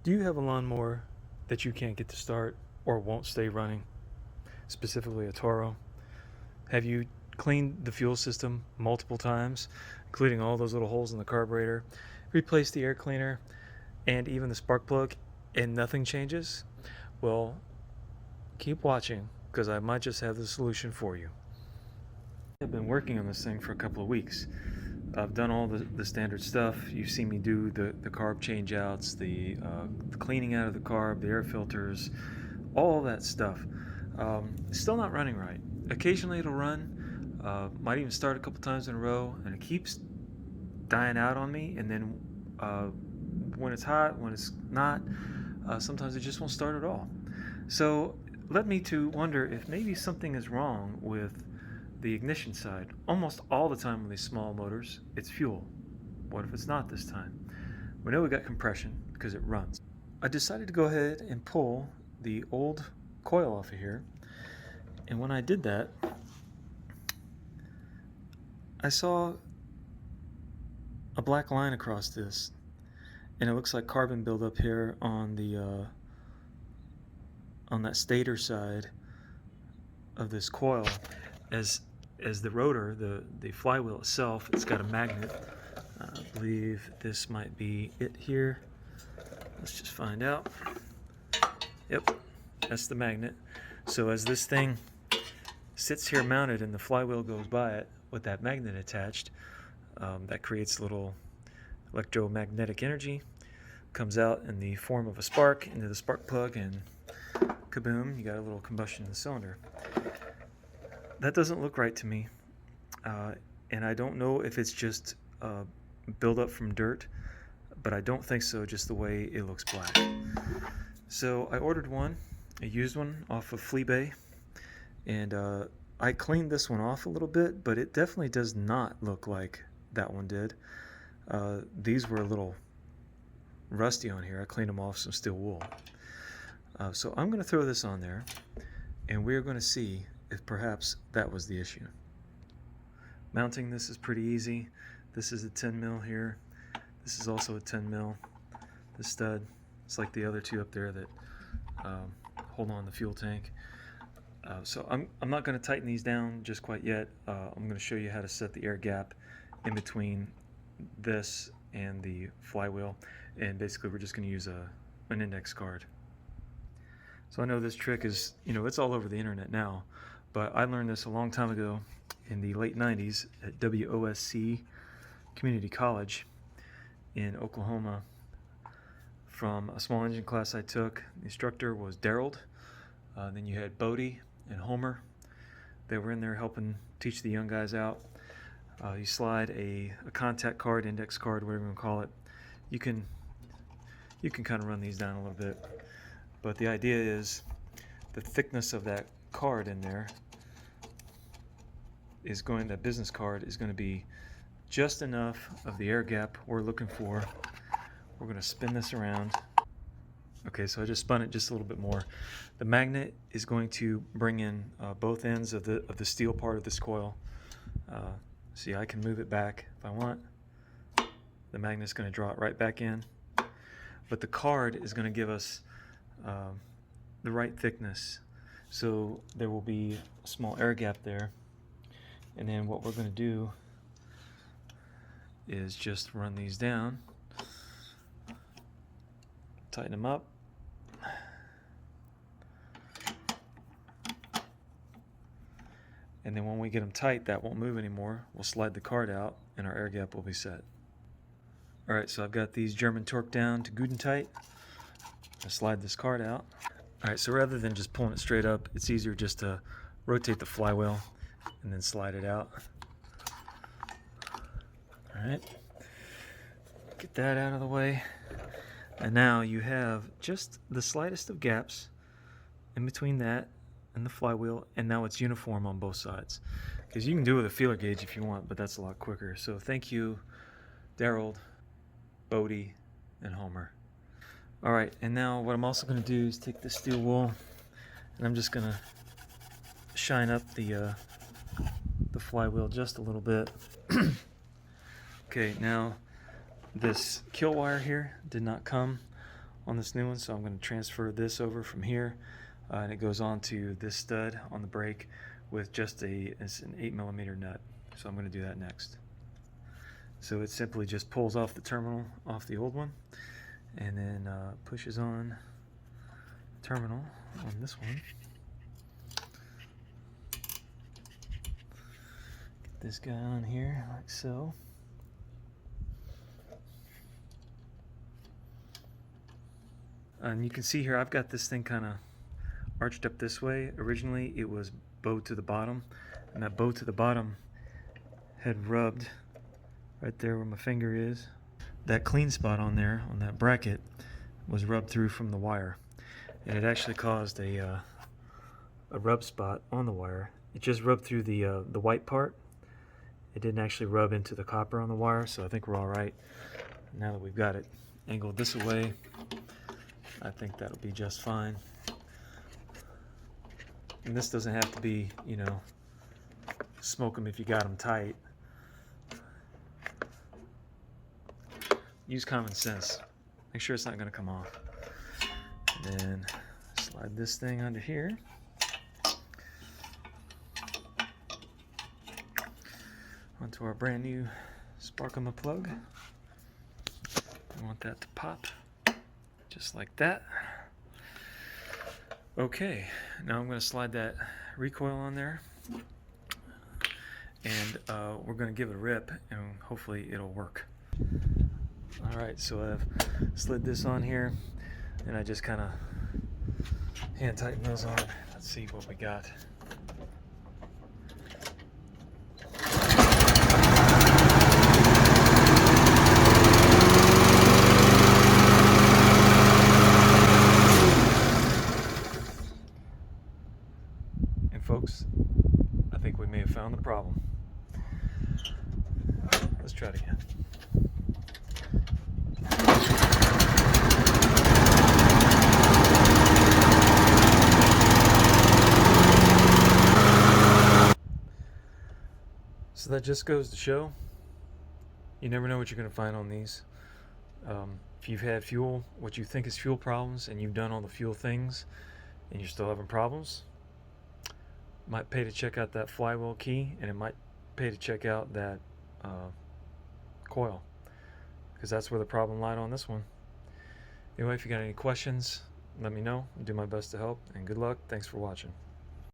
Do you have a lawnmower that you can't get to start or won't stay running, specifically a Toro? Have you cleaned the fuel system multiple times, including all those little holes in the carburetor, replaced the air cleaner, and even the spark plug, and nothing changes? Well, keep watching, because I might just have the solution for you. I've been working on this thing for a couple of weeks. I've done all the standard stuff. You've seen me do the carb change outs, the cleaning out of the carb, the air filters, all that stuff. Still not running right. Occasionally it'll run, might even start a couple times in a row, and it keeps dying out on me. And then when it's hot, when it's not, sometimes it just won't start at all. So led me to wonder if maybe something is wrong with the ignition side. Almost all the time with these small motors, it's fuel. What if it's not this time? We know we got compression because it runs. I decided to go ahead and pull the old coil off of here, and when I did that, I saw a black line across this, and it looks like carbon buildup here on the on that stator side of this coil. As the rotor, the flywheel itself, it's got a magnet. I believe this might be it here. Let's just find out. Yep, that's the magnet. So as this thing sits here mounted and the flywheel goes by it with that magnet attached, that creates a little electromagnetic energy, comes out in the form of a spark into the spark plug, and kaboom, you got a little combustion in the cylinder. That doesn't look right to me, and I don't know if it's just buildup from dirt, but I don't think so, just the way it looks black. So I ordered one, a used one off of Fleabay, and I cleaned this one off a little bit, but it definitely does not look like that one did. These were a little rusty on here. I cleaned them off some steel wool. So I'm going to throw this on there, and we're going to see if perhaps that was the issue. Mounting this is pretty easy. This is a 10 mil here. This is also a 10 mil. This stud, it's like the other two up there that hold on the fuel tank. So I'm not going to tighten these down just quite yet. I'm going to show you how to set the air gap in between this and the flywheel, and basically we're just going to use an index card. So I know this trick is, it's all over the internet now, but I learned this a long time ago in the late 90s at WOSC Community College in Oklahoma from a small engine class I took. The instructor was Daryl. Then you had Bodie and Homer. They were in there helping teach the young guys out. You slide a contact card, index card, whatever you want to call it. You can kind of run these down a little bit, but the idea is the thickness of that card in there is that business card is going to be just enough of the air gap we're looking for. We're going to spin this around. Okay, so I just spun it just a little bit more. The magnet is going to bring in both ends of the steel part of this coil. See, I can move it back if I want. The magnet's going to draw it right back in. But the card is going to give us the right thickness. So there will be a small air gap there. And then what we're going to do is just run these down, tighten them up, and then when we get them tight, that won't move anymore. We'll slide the card out and our air gap will be set. Alright, so I've got these German torque down to good and tight. I slide this card out. Alright, so rather than just pulling it straight up, it's easier just to rotate the flywheel and then slide it out. Alright, get that out of the way. And now you have just the slightest of gaps in between that and the flywheel, and now it's uniform on both sides. Because you can do it with a feeler gauge if you want, but that's a lot quicker. So thank you, Daryl, Bodie, and Homer. Alright, and now what I'm also going to do is take this steel wool, and I'm just going to shine up the flywheel just a little bit. Okay, now this kill wire here did not come on this new one, so I'm going to transfer this over from here, and it goes on to this stud on the brake with just it's an 8mm nut. So I'm going to do that next. So it simply just pulls off the terminal off the old one, and then pushes on the terminal on this one. Get this guy on here like so. And you can see here I've got this thing kind of arched up this way. Originally it was bowed to the bottom, and that bow to the bottom had rubbed right there where my finger is. That clean spot on there, on that bracket, was rubbed through from the wire, and it actually caused a rub spot on the wire. It just rubbed through the white part. It didn't actually rub into the copper on the wire, so I think we're all right. Now that we've got it angled this way, I think that'll be just fine. And this doesn't have to be, you know, smoke them if you got them tight. Use common sense. Make sure it's not going to come off. And then slide this thing under here. Onto our brand new Sparkema plug. I want that to pop just like that. Okay, now I'm going to slide that recoil on there, and we're going to give it a rip, and hopefully it'll work. Alright, so I've slid this on here, and I just kind of hand tighten those on. Let's see what we got. And folks, I think we may have found the problem. Let's try it again. So that just goes to show, you never know what you're going to find on these. If you've had what you think is fuel problems, and you've done all the fuel things, and you're still having problems, it might pay to check out that flywheel key, and it might pay to check out that coil, because that's where the problem lied on this one. Anyway, if you got any questions, let me know. I'll do my best to help, and good luck. Thanks for watching.